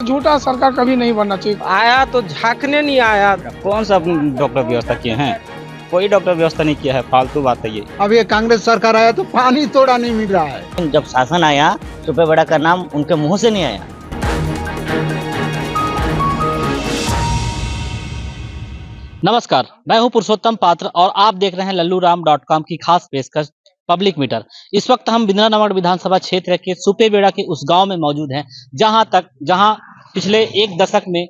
झूठा सरकार कभी नहीं बनना चाहिए। आया तो झांकने नहीं आया। कौन सा डॉक्टर व्यवस्था किए हैं? कोई डॉक्टर व्यवस्था नहीं किया है, फालतू बात है ये। अब ये कांग्रेस सरकार आया तो पानी तोड़ा नहीं मिल रहा है। जब शासन आया सुपे बड़ा का नाम उनके मुंह से नहीं आया। नमस्कार, मैं हूं पुरुषोत्तम पात्र और आप देख रहे हैं लल्लूराम.com की खास पेशकश पब्लिक मीटर। इस वक्त हम बिंद्रानगढ़ विधानसभा क्षेत्र के सुपेबेड़ा के उस गांव में मौजूद हैं जहां पिछले एक दशक में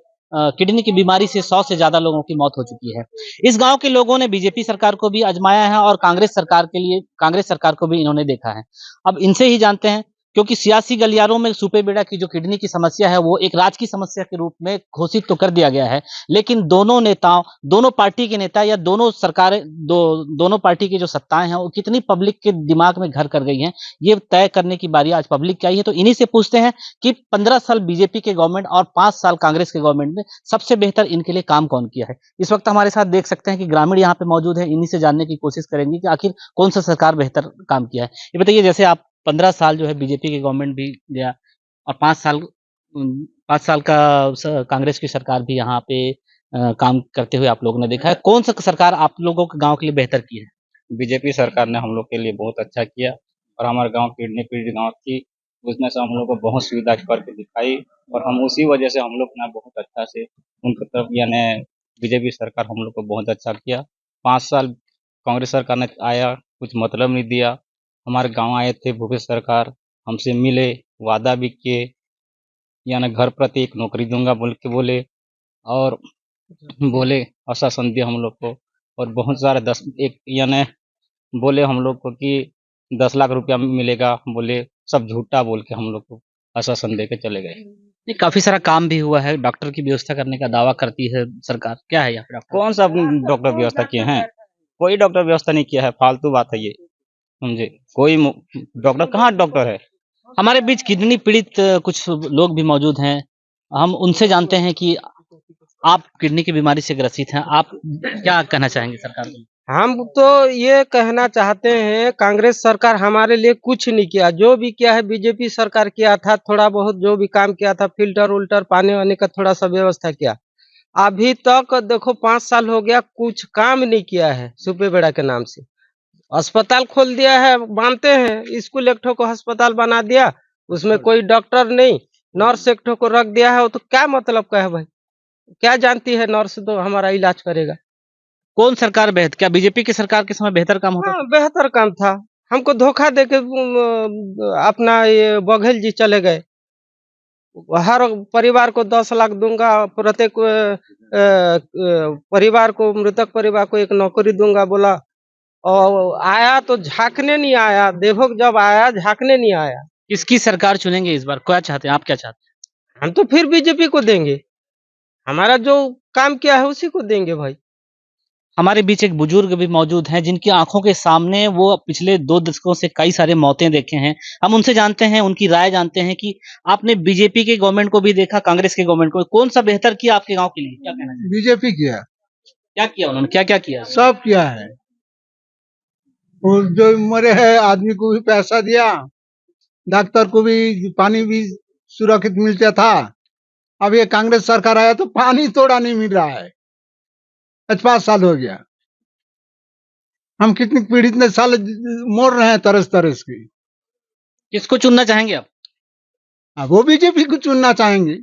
किडनी की बीमारी से 100 से ज्यादा लोगों की मौत हो चुकी है। इस गांव के लोगों ने बीजेपी सरकार को भी आजमाया है और कांग्रेस सरकार को भी इन्होंने देखा है। अब इनसे ही जानते हैं, क्योंकि सियासी गलियारों में सुपेबेड़ा की जो किडनी की समस्या है वो एक राजकीय समस्या के रूप में घोषित तो कर दिया गया है, लेकिन दोनों पार्टी के नेता या दोनों पार्टी की जो सत्ताएं हैं वो कितनी पब्लिक के दिमाग में घर कर गई हैं, ये तय करने की बारी आज पब्लिक की आई है। तो इन्हीं से पूछते हैं कि 15 साल बीजेपी के गवर्नमेंट और 5 साल कांग्रेस के गवर्नमेंट में सबसे बेहतर इनके लिए काम कौन किया है। इस वक्त हमारे साथ देख सकते हैं कि ग्रामीण यहाँ पे मौजूद है, इन्हीं से जानने की कोशिश करेंगे कि आखिर कौन सा सरकार बेहतर काम किया है। ये बताइए, जैसे आप 15 साल जो है बीजेपी की गवर्नमेंट भी गया और 5 साल का कांग्रेस की सरकार भी यहाँ पे काम करते हुए आप लोगों ने देखा है, कौन सा सरकार आप लोगों के गांव के लिए बेहतर की है? बीजेपी सरकार ने हम लोग के लिए बहुत अच्छा किया और हमारे गांव किडनी पीड़ित गांव थी, उसमें से हम लोग को बहुत सुविधा करके दिखाई और हम उसी वजह से हम लोग ना बहुत अच्छा से उनकी तरफ यानी बीजेपी सरकार हम लोग को बहुत अच्छा किया। 5 साल कांग्रेस सरकार ने आया, कुछ मतलब नहीं दिया। हमारे गांव आए थे भूपेश सरकार, हमसे मिले, वादा भी किए, यानी घर प्रति एक नौकरी दूंगा बोल के बोले और बोले आश्वासन दिया हम लोग को और बहुत सारे यानी बोले हम लोग को कि 10 लाख रुपया मिलेगा, बोले सब झूठा बोल के हम लोग को आश्वासन दे के चले गए। ये काफी सारा काम भी हुआ है, डॉक्टर की व्यवस्था करने का दावा करती है सरकार, क्या है यहाँ पे डॉक्टर? कौन सा डॉक्टर व्यवस्था किए हैं? कोई डॉक्टर व्यवस्था नहीं किया है, फालतू बात है ये, समझे। कोई डॉक्टर कहाँ डॉक्टर है? हमारे बीच किडनी पीड़ित कुछ लोग भी मौजूद हैं, हम उनसे जानते हैं कि आप किडनी की बीमारी से ग्रसित हैं, आप क्या कहना चाहेंगे सरकार को? हम तो ये कहना चाहते हैं कांग्रेस सरकार हमारे लिए कुछ नहीं किया। जो भी किया है बीजेपी सरकार किया था, थोड़ा बहुत जो भी काम किया था, फिल्टर उल्टर पानी वानी का थोड़ा सा व्यवस्था किया। अभी तक देखो 5 साल हो गया, कुछ काम नहीं किया है। सुपेबेड़ा के नाम से अस्पताल खोल दिया है, मानते हैं, स्कूल एक ठो को अस्पताल बना दिया, उसमें कोई डॉक्टर नहीं, नर्स एक ठो को रख दिया है। वो तो क्या मतलब का है भाई, क्या जानती है नर्स तो हमारा इलाज करेगा। कौन सरकार बेहतर, क्या बीजेपी की सरकार के समय बेहतर काम होता था? हाँ, बेहतर काम था। हमको धोखा देके अपना ये बघेल जी चले गए। हर परिवार को 10 लाख दूंगा, प्रत्येक परिवार को, मृतक परिवार को एक नौकरी दूंगा बोला, और आया तो झांकने नहीं आया। देखो जब आया झांकने नहीं आया। किसकी सरकार चुनेंगे इस बार, क्या चाहते हैं आप, क्या चाहते हैं? हम तो फिर बीजेपी को देंगे, हमारा जो काम किया है उसी को देंगे भाई। हमारे बीच एक बुजुर्ग भी मौजूद हैं जिनकी आंखों के सामने वो पिछले 2 दशकों से कई सारे मौतें देखे हैं। हम उनसे जानते हैं, उनकी राय जानते हैं कि आपने बीजेपी के गवर्नमेंट को भी देखा, कांग्रेस के गवर्नमेंट को, कौन सा बेहतर किया आपके गांव के लिए, क्या कहना चाहिए? बीजेपी किया, क्या किया उन्होंने, क्या क्या किया? सब किया है। वो जो मरे है आदमी को भी पैसा दिया, डॉक्टर को भी पानी भी सुरक्षित मिलता था। अब ये कांग्रेस सरकार आया तो पानी तोड़ा नहीं मिल रहा है। 5 साल हो गया, हम कितनी पीड़ित ने साल मोड़ रहे हैं तरस तरस की। किसको चुनना चाहेंगे आप? अब वो बीजेपी को चुनना चाहेंगे।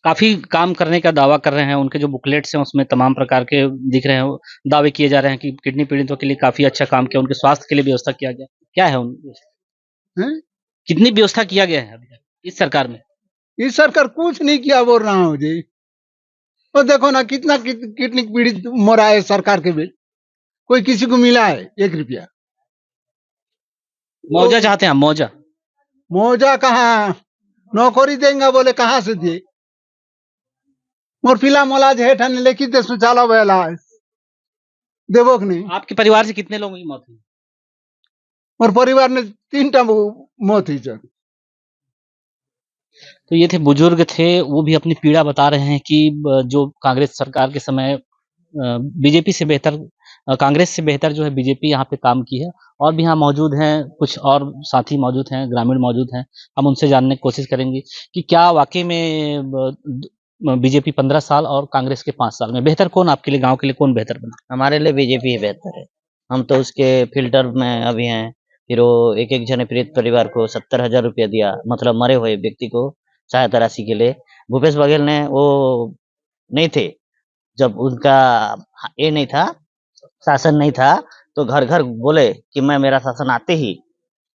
काफी काम करने का दावा कर रहे हैं, उनके जो बुकलेट्स हैं उसमें तमाम प्रकार के दिख रहे हैं, दावे किए जा रहे हैं कि किडनी पीड़ितों के लिए काफी अच्छा काम किया, उनके स्वास्थ्य के लिए व्यवस्था किया गया। क्या है कितनी व्यवस्था किया गया है अभी इस सरकार में? इस सरकार कुछ नहीं किया बोल रहा हूँ जी। वो देखो ना कितना कितनी पीड़ित मरा है सरकार के बिल, कोई किसी को मिला है 1 रुपया। मौजा चाहते हैं, मौजा मौजा कहाँ, नौकरी देंगे बोले कहाँ से दिए। मोर पिला मोला हेठा ने लेखी दे सुचाला बेला देवो कि नहीं। आपके परिवार से कितने लोगों की मौत हुई? और परिवार में 3टा मौत हुई सर। तो ये थे बुजुर्ग थे, वो भी अपनी पीड़ा बता रहे हैं कि जो कांग्रेस सरकार के समय बीजेपी से बेहतर कांग्रेस से बेहतर जो है बीजेपी यहाँ पे काम की है और भी यहाँ मौजूद हैं, कुछ और साथी मौजूद हैं, ग्रामीण मौजूद हैं। हम उनसे जानने की कोशिश करेंगे कि क्या वाकई में बीजेपी 15 साल और कांग्रेस के 5 साल में बेहतर कौन, आपके लिए गांव के लिए कौन बेहतर बना? हमारे लिए बीजेपी ही बेहतर है। हम तो उसके फिल्टर में अभी हैं। फिर वो एक एक जने पीड़ित परिवार को 70,000 रुपया दिया, मतलब मरे हुए व्यक्ति को सहायता राशि के लिए। भूपेश बघेल ने वो नहीं थे, जब उनका ये नहीं था, शासन नहीं था, तो घर घर बोले कि मैं मेरा शासन आते ही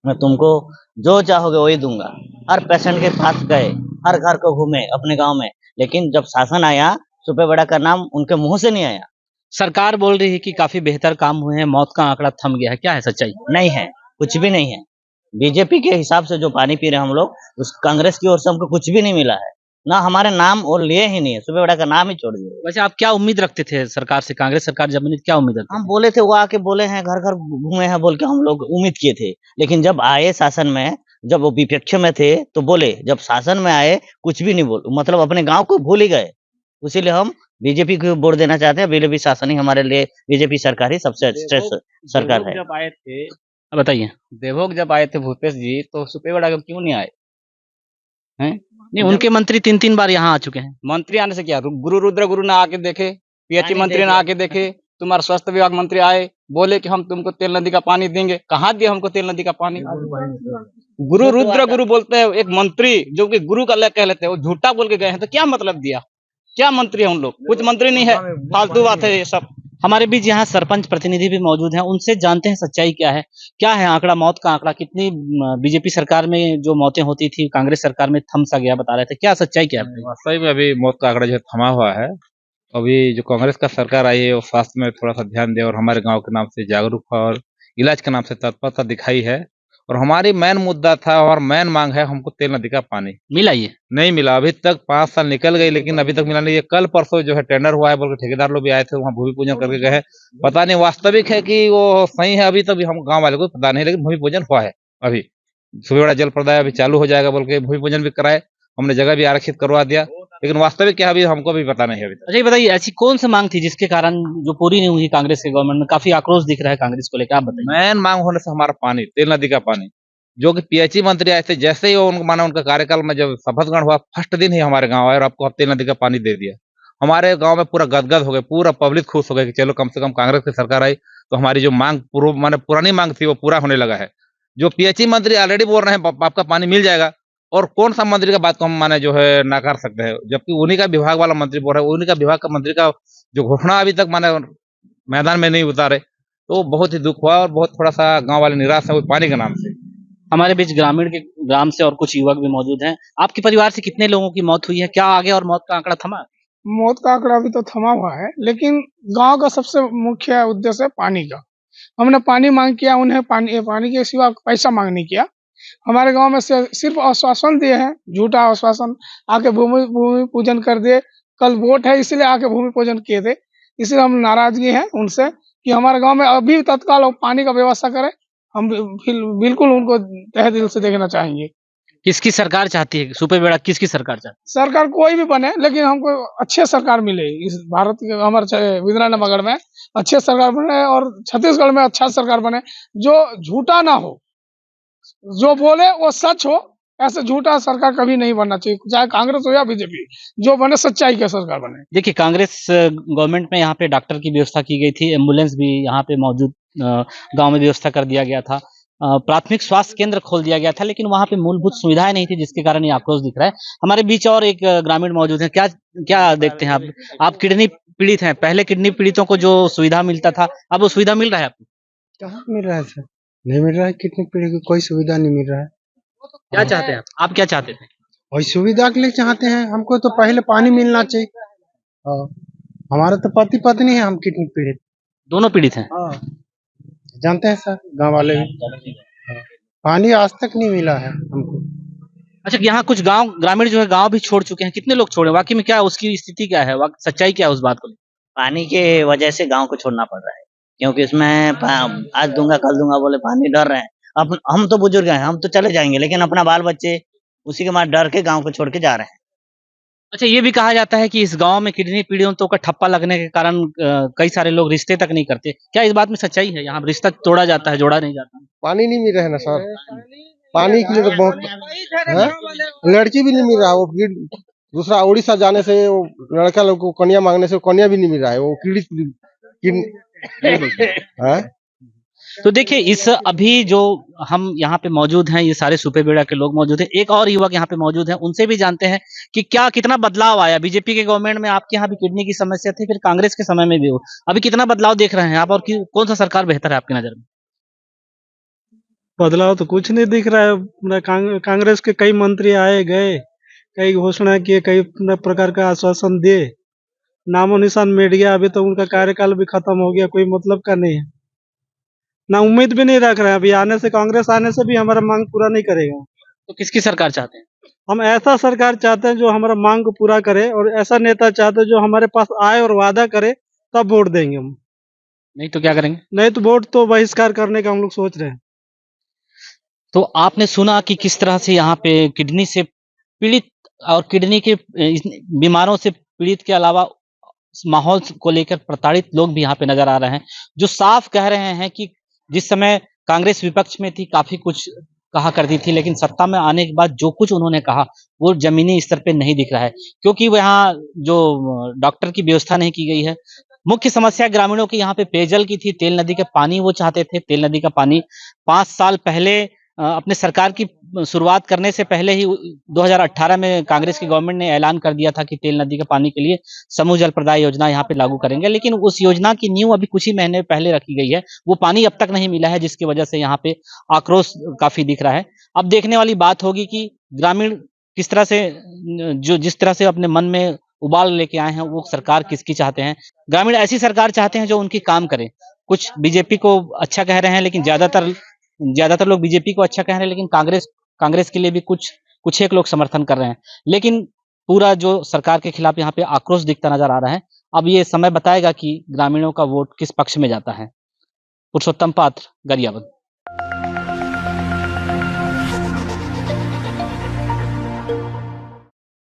मैं तुमको जो चाहोगे वही दूंगा। हर पेशेंट के पास गए, हर घर को घूमे अपने गांव में, लेकिन जब शासन आया सुपे बड़ा का नाम उनके मुंह से नहीं आया। सरकार बोल रही है कि काफी बेहतर काम हुए हैं, मौत का आंकड़ा थम गया है, क्या है सच्चाई? नहीं है, कुछ भी नहीं है। बीजेपी के हिसाब से जो पानी पी रहे हैं हम लोग, उस कांग्रेस की ओर से हमको कुछ भी नहीं मिला है, ना हमारे नाम और लिए ही नहीं है, सुपे बड़ा का नाम ही छोड़ दिए। वैसे आप क्या उम्मीद रखते थे सरकार से? कांग्रेस सरकार जब बनी क्या उम्मीद रखते हम बोले थे, वो आके बोले हैं घर घर घूमे हैं बोल के हम लोग उम्मीद किए थे, लेकिन जब आए शासन में, जब वो विपक्ष में थे तो बोले, जब शासन में आए कुछ भी नहीं बोल, मतलब अपने गांव को भूल ही गए। इसीलिए हम बीजेपी को वोट देना चाहते हैं। बीजेपी शासन ही हमारे लिए, बीजेपी सरकार ही सबसे श्रेष्ठ सरकार है। जब आए थे बताइए। देवभोग जब आए थे भूपेश जी, तो सुपेबड़ा को क्यों नहीं आए हैं? नहीं, उनके मंत्री 3-3 बार यहाँ आ चुके हैं। मंत्री आने से क्या, गुरु रुद्र गुरु ना आके देखे, पीएचई मंत्री ना आके देखे, तुम्हारा स्वास्थ्य विभाग मंत्री आए, बोले कि हम तुमको तेल नदी का पानी देंगे। कहाँ दिया हमको तेल नदी का पानी? गुरु रुद्र गुरु बोलते हैं एक मंत्री, जो कि गुरु का कह लेते हैं, वो झूठा बोल के गए हैं, तो क्या मतलब दिया? क्या मंत्री है उन लोग? कुछ मंत्री नहीं है, फालतू बात है ये सब। हमारे बीच यहाँ सरपंच प्रतिनिधि भी मौजूद हैं, उनसे जानते हैं सच्चाई क्या है आंकड़ा, मौत का आंकड़ा कितनी? बीजेपी सरकार में जो मौतें होती थी, कांग्रेस सरकार में थम सा गया बता रहे थे, क्या सच्चाई क्या है? वास्तव में अभी मौत का आंकड़ा जो है थमा हुआ है। अभी जो कांग्रेस का सरकार आई है वो स्वास्थ्य में थोड़ा सा ध्यान दे और हमारे गांव के नाम से जागरूक और इलाज के नाम से तत्परता दिखाई है। और हमारी मेन मुद्दा था और मेन मांग है, हमको तेल नदी का पानी मिला ये? नहीं मिला अभी तक। 5 साल निकल गई लेकिन अभी तक मिला नहीं। ये कल परसों जो है टेंडर हुआ है बोल के ठेकेदार लोग भी आए थे, वहाँ भूमि पूजन करके गए हैं। पता नहीं वास्तविक है कि वो सही है, अभी तक हम गाँव वाले को पता नहीं, लेकिन भूमि पूजन हुआ है। अभी सुबह बड़ा जल प्रदाय अभी चालू हो जाएगा बोल के भूमि पूजन भी कराए, हमने जगह भी आरक्षित करवा दिया, लेकिन वास्तविक क्या अभी हमको भी पता नहीं है अभी तक। अच्छा, ये बताइए, ऐसी कौन सी मांग थी जिसके कारण जो पूरी नहीं हुई कांग्रेस के गवर्नमेंट में? काफी आक्रोश दिख रहा है कांग्रेस को लेकर, आप बताइए। मेन मांग होने से हमारा पानी, तेल नदी का पानी, जो कि पीएचई मंत्री आए थे, जैसे ही उनको माना उनका कार्यकाल में जब शपथ ग्रहण हुआ, फर्स्ट दिन ही हमारे गांव आए और आपको तेल नदी का पानी दे दिया। हमारे गांव में पूरा गदगद हो गए, पूरा पब्लिक खुश हो गए कि चलो कम से कम कांग्रेस की सरकार आई तो हमारी जो मांग माने पुरानी मांग थी वो पूरा होने लगा है। जो पीएचई मंत्री ऑलरेडी बोल रहे हैं आपका पानी मिल जाएगा, और कौन सा मंत्री का बात को हम माने जो है नकार सकते हैं, जबकि उन्हीं का विभाग वाला मंत्री बोल रहे हैं, उन्हीं का विभाग का मंत्री का जो घोषणा अभी तक माने मैदान में नहीं उतारे, तो बहुत ही दुख हुआ और बहुत थोड़ा सा गांव वाले निराश है पानी के नाम से। हमारे बीच ग्राम से और कुछ युवक भी मौजूद हैं। आपके परिवार से कितने लोगों की मौत हुई है? क्या आगे और मौत का आंकड़ा थमा? मौत का आंकड़ा अभी तो थमा हुआ है, लेकिन गांव का सबसे मुख्य उद्देश्य है पानी का। हमने पानी मांग किया, उन्हें पानी के सिवा पैसा मांग नहीं किया। हमारे गांव में से सिर्फ आश्वासन दिए हैं, झूठा आश्वासन, आके भूमि पूजन कर दिए। कल वोट है इसलिए आके भूमि पूजन किए थे, इसलिए हम नाराजगी है उनसे कि हमारे गांव में अभी तत्काल पानी का व्यवस्था करें। हम बिल्कुल उनको तहे दिल से देखना चाहेंगे। किसकी सरकार चाहती है, सुपर बेड़ा किसकी सरकार चाहती सरकार कोई भी बने, लेकिन हमको अच्छे सरकार मिले इस भारत के, हमारे विधाननगर में अच्छे सरकार बने और छत्तीसगढ़ में अच्छा सरकार बने, जो झूठा ना हो, जो बोले वो सच हो। ऐसे झूठा सरकार कभी नहीं बनना चाहिए, चाहे कांग्रेस हो या बीजेपी, जो बने सच्चाई की सरकार बने। देखिए, कांग्रेस गवर्नमेंट में यहाँ पे डॉक्टर की व्यवस्था की गई थी, एम्बुलेंस भी यहाँ पे मौजूद गांव में व्यवस्था कर दिया गया था, प्राथमिक स्वास्थ्य केंद्र खोल दिया गया था, लेकिन वहाँ पे मूलभूत सुविधाएं नहीं थी, जिसके कारण ये आक्रोश दिख रहा है। हमारे बीच और एक ग्रामीण मौजूद है। क्या क्या देखते हैं आप किडनी पीड़ित हैं, पहले किडनी पीड़ितों को जो सुविधा मिलता था, अब वो सुविधा मिल रहा है आपको? कहाँ मिल रहा है सर? नहीं मिल रहा है, किडनी पीड़ित को कोई सुविधा नहीं मिल रहा है। क्या चाहते हैं आप क्या चाहते थे? और सुविधा के लिए चाहते हैं, हमको तो पहले पानी मिलना चाहिए। हाँ, हमारा तो पति पत्नी है, हम किडनी पीड़ित। दोनों पीड़ित हैं? हाँ, जानते हैं सर, गांव वाले भी। हाँ, पानी आज तक नहीं मिला है हमको। अच्छा, यहाँ कुछ ग्रामीण जो है गांव भी छोड़ चुके हैं, कितने लोग छोड़े? वाकई में क्या उसकी स्थिति क्या है, सच्चाई क्या है उस बात को? पानी के वजह से गांव को छोड़ना पड़ रहा है, क्योंकि इसमें आज दूंगा कल दूंगा बोले पानी डर रहे हैं। अब हम तो बुजुर्ग हैं, हम तो चले जाएंगे, लेकिन अपना बाल बच्चे उसी के मार डर के गांव को छोड़ के जा रहे हैं। अच्छा, ये भी कहा जाता है कि इस गांव में किडनी पीड़ितों का ठप्पा लगने के कारण कई सारे लोग रिश्ते तक नहीं करते। क्या इस बात में सच्चाई है? यहाँ रिश्ता तोड़ा जाता है, जोड़ा नहीं जाता? पानी नहीं मिल रहा है ना सर, पानी के लिए तो बहुत है? लड़की भी नहीं मिल रहा है। वो दूसरा उड़ीसा जाने से वो लड़का लोग को कन्या मांगने से कन्या भी नहीं मिल रहा है। वो है? तो देखिए, इस अभी जो हम यहाँ पे मौजूद हैं, ये सारे सुपेबेड़ा के लोग मौजूद हैं। एक और युवक यहाँ पे मौजूद हैं, उनसे भी जानते हैं कि क्या कितना बदलाव आया। बीजेपी के गवर्नमेंट में आपके यहाँ भी किडनी की समस्या थी, फिर कांग्रेस के समय में भी हो। अभी कितना बदलाव देख रहे हैं आप, और कौन सा सरकार बेहतर है आपकी नजर में? बदलाव तो कुछ नहीं दिख रहा है। कांग्रेस के कई मंत्री आए गए, कई घोषणा किए, कई प्रकार का आश्वासन दिए, नामो निशान मिट गया। अभी तो उनका कार्यकाल भी खत्म हो गया, कोई मतलब का नहीं है ना, उम्मीद भी नहीं रख रहे हैं। अभी आने से, कांग्रेस आने से भी हमारा मांग पूरा नहीं करेगा। तो किसकी सरकार चाहते हैं? हम ऐसा सरकार चाहते हैं जो हमारा मांग को पूरा करे, और ऐसा नेता चाहते हैं जो हमारे पास आए और वादा करे, तब वोट देंगे हम। नहीं तो क्या करेंगे? नहीं तो वोट तो बहिष्कार करने का हम लोग सोच रहे हैं। तो आपने सुना कि किस तरह से यहाँ पे किडनी से पीड़ित और किडनी के बीमारों से पीड़ित के अलावा माहौल को लेकर प्रताड़ित लोग भी यहाँ पे नजर आ रहे हैं, जो साफ कह रहे हैं कि जिस समय कांग्रेस विपक्ष में थी काफी कुछ कहा करती थी, लेकिन सत्ता में आने के बाद जो कुछ उन्होंने कहा वो जमीनी स्तर पे नहीं दिख रहा है, क्योंकि वो यहाँ जो डॉक्टर की व्यवस्था नहीं की गई है। मुख्य समस्या ग्रामीणों की यहाँ पे पेयजल की थी, तेल नदी का पानी वो चाहते थे। तेल नदी का पानी 5 साल पहले अपने सरकार की शुरुआत करने से पहले ही 2018 में कांग्रेस की गवर्नमेंट ने ऐलान कर दिया था कि तेल नदी के पानी के लिए समूह जल प्रदाय योजना यहाँ पे लागू करेंगे, लेकिन उस योजना की नींव अभी कुछ ही महीने पहले रखी गई है। वो पानी अब तक नहीं मिला है, जिसकी वजह से यहाँ पे आक्रोश काफी दिख रहा है। अब देखने वाली बात होगी कि ग्रामीण किस तरह से, जो जिस तरह से अपने मन में उबाल लेके आए हैं, वो सरकार किसकी चाहते हैं। ग्रामीण ऐसी सरकार चाहते हैं जो उनकी काम करे। कुछ बीजेपी को अच्छा कह रहे हैं, लेकिन ज्यादातर लोग बीजेपी को अच्छा कह रहे हैं, लेकिन कांग्रेस के लिए भी कुछ एक लोग समर्थन कर रहे हैं। लेकिन पूरा जो सरकार के खिलाफ यहाँ पे आक्रोश दिखता नजर आ रहा है। अब ये समय बताएगा कि ग्रामीणों का वोट किस पक्ष में जाता है। पुरुषोत्तम पात्र, गरियाबंद।